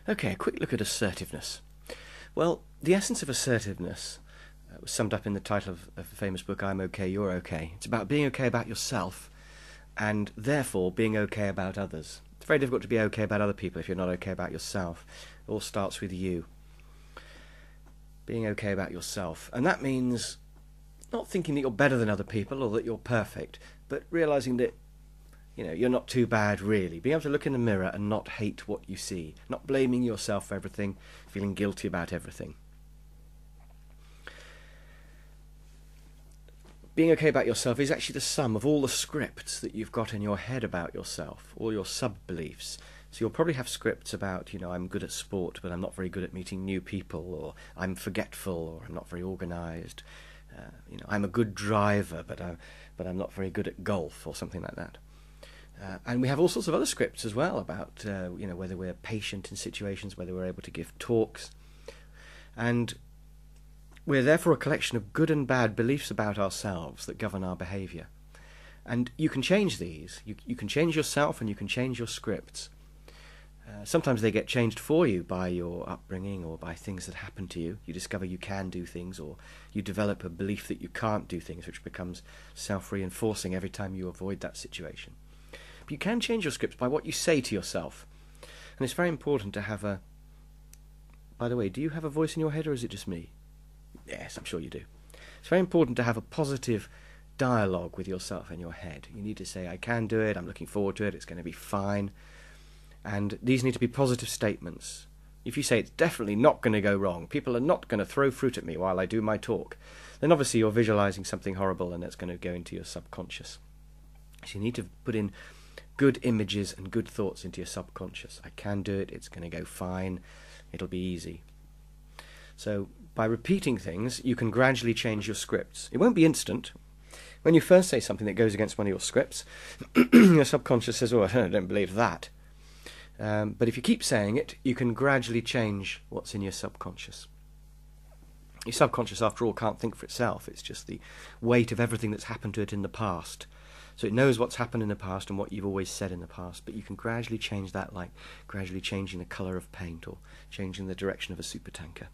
Okay, a quick look at assertiveness. Well, the essence of assertiveness was summed up in the title of the famous book, I'm Okay, You're Okay. It's about being okay about yourself and therefore being okay about others. It's very difficult to be okay about other people if you're not okay about yourself. It all starts with you. Being okay about yourself. And that means not thinking that you're better than other people or that you're perfect, but realising that you're not too bad really. Being able to look in the mirror and not hate what you see. Not blaming yourself for everything, feeling guilty about everything. Being okay about yourself is actually the sum of all the scripts that you've got in your head about yourself, all your sub-beliefs. So you'll probably have scripts about, I'm good at sport, but I'm not very good at meeting new people, or I'm forgetful, or I'm not very organised. I'm a good driver, but I'm not very good at golf, or something like that. And we have all sorts of other scripts as well about, whether we're patient in situations, whether we're able to give talks. And we're therefore a collection of good and bad beliefs about ourselves that govern our behaviour. And you can change these. You can change yourself and you can change your scripts. Sometimes they get changed for you by your upbringing or by things that happen to you. You discover you can do things, or you develop a belief that you can't do things, which becomes self-reinforcing every time you avoid that situation. But you can change your scripts by what you say to yourself. And it's very important to have a... By the way, do you have a voice in your head or is it just me? Yes, I'm sure you do. It's very important to have a positive dialogue with yourself in your head. You need to say, I can do it, I'm looking forward to it, it's going to be fine. And these need to be positive statements. If you say it's definitely not going to go wrong, people are not going to throw fruit at me while I do my talk, then obviously you're visualizing something horrible and that's going to go into your subconscious. So you need to put in good images and good thoughts into your subconscious. I can do it, it's going to go fine, it'll be easy. So by repeating things, you can gradually change your scripts. It won't be instant. When you first say something that goes against one of your scripts, your subconscious says, oh, I don't believe that. But if you keep saying it, you can gradually change what's in your subconscious. Your subconscious, after all, can't think for itself. It's just the weight of everything that's happened to it in the past. So it knows what's happened in the past and what you've always said in the past, but you can gradually change that, like gradually changing the colour of paint or changing the direction of a supertanker.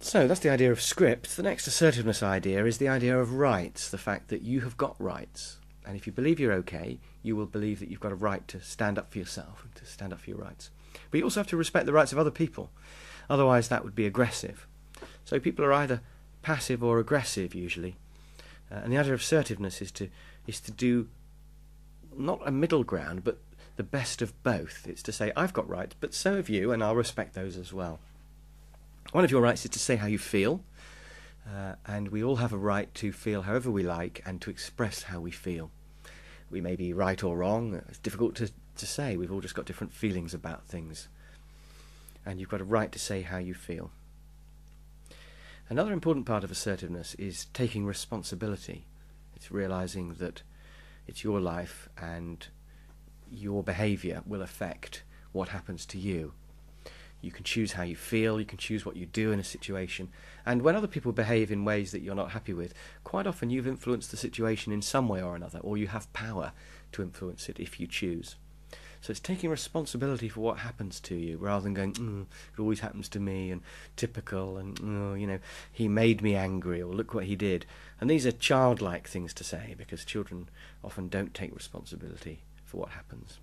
So that's the idea of script. The next assertiveness idea is the idea of rights, the fact that you have got rights. And if you believe you're okay, you will believe that you've got a right to stand up for yourself and to stand up for your rights. But you also have to respect the rights of other people. Otherwise that would be aggressive. So people are either passive or aggressive usually. And the idea of assertiveness is to do not a middle ground, but the best of both. It's to say, I've got rights, but so have you, and I'll respect those as well. One of your rights is to say how you feel, and we all have a right to feel however we like and to express how we feel. We may be right or wrong. It's difficult to say. We've all just got different feelings about things. And you've got a right to say how you feel. Another important part of assertiveness is taking responsibility. It's realizing that it's your life and your behavior will affect what happens to you. You can choose how you feel, you can choose what you do in a situation, and when other people behave in ways that you're not happy with, quite often you've influenced the situation in some way or another, or you have power to influence it if you choose. So it's taking responsibility for what happens to you, rather than going, it always happens to me, and typical, and, he made me angry, or look what he did. And these are childlike things to say, because children often don't take responsibility for what happens.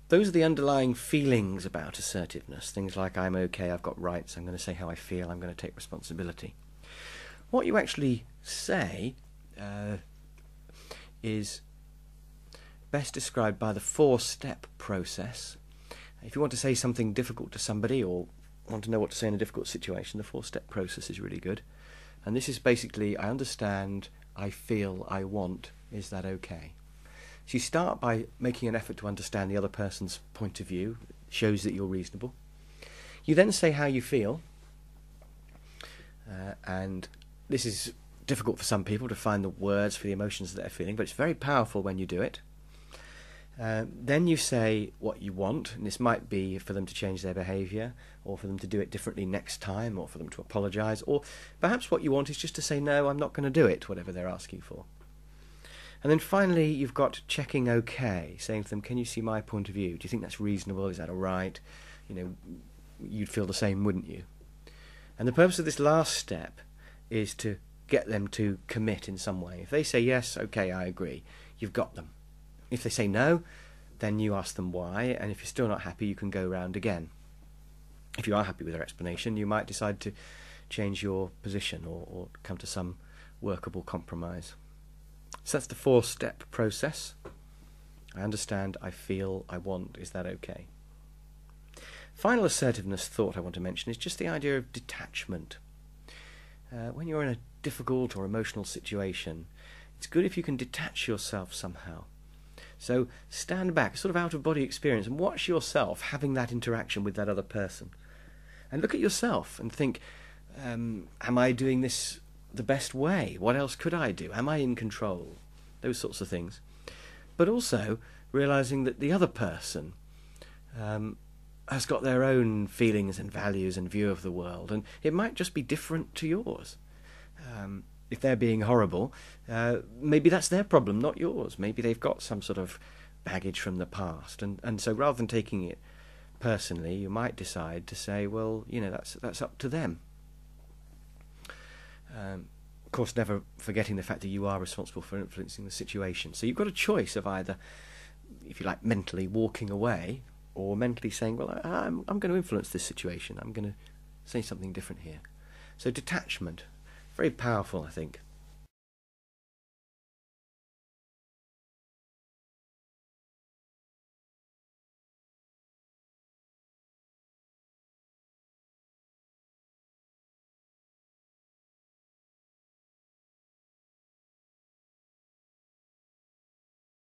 Those are the underlying feelings about assertiveness. Things like, I'm okay, I've got rights, I'm going to say how I feel, I'm going to take responsibility. What you actually say is best described by the 4-step process. If you want to say something difficult to somebody or want to know what to say in a difficult situation, the 4-step process is really good. And this is basically, I understand, I feel, I want, is that okay? So you start by making an effort to understand the other person's point of view. It shows that you're reasonable. You then say how you feel. And this is difficult for some people to find the words for the emotions that they're feeling, but it's very powerful when you do it. Then you say what you want, and this might be for them to change their behaviour, or for them to do it differently next time, or for them to apologise, or perhaps what you want is just to say, no, I'm not going to do it, whatever they're asking for. And then finally, you've got checking okay, saying to them, can you see my point of view? Do you think that's reasonable? Is that all right? You know, you'd feel the same, wouldn't you? And the purpose of this last step is to get them to commit in some way. If they say yes, okay, I agree, you've got them. If they say no, then you ask them why, and if you're still not happy, you can go round again. If you are happy with their explanation, you might decide to change your position or come to some workable compromise. So that's the 4-step process. I understand, I feel, I want, is that okay? Final assertiveness thought I want to mention is just the idea of detachment. When you're in a difficult or emotional situation, it's good if you can detach yourself somehow. So stand back, sort of out-of-body experience, and watch yourself having that interaction with that other person. And look at yourself and think, am I doing this the best way? What else could I do? Am I in control? Those sorts of things. But also realising that the other person has got their own feelings and values and view of the world, and it might just be different to yours. If they're being horrible, maybe that's their problem, not yours. Maybe they've got some sort of baggage from the past, and so rather than taking it personally, you might decide to say, well, you know, that's up to them. Of course, never forgetting the fact that you are responsible for influencing the situation. So you've got a choice of either, if you like, mentally walking away, or mentally saying, well, I'm going to influence this situation. I'm going to say something different here. So detachment, very powerful, I think.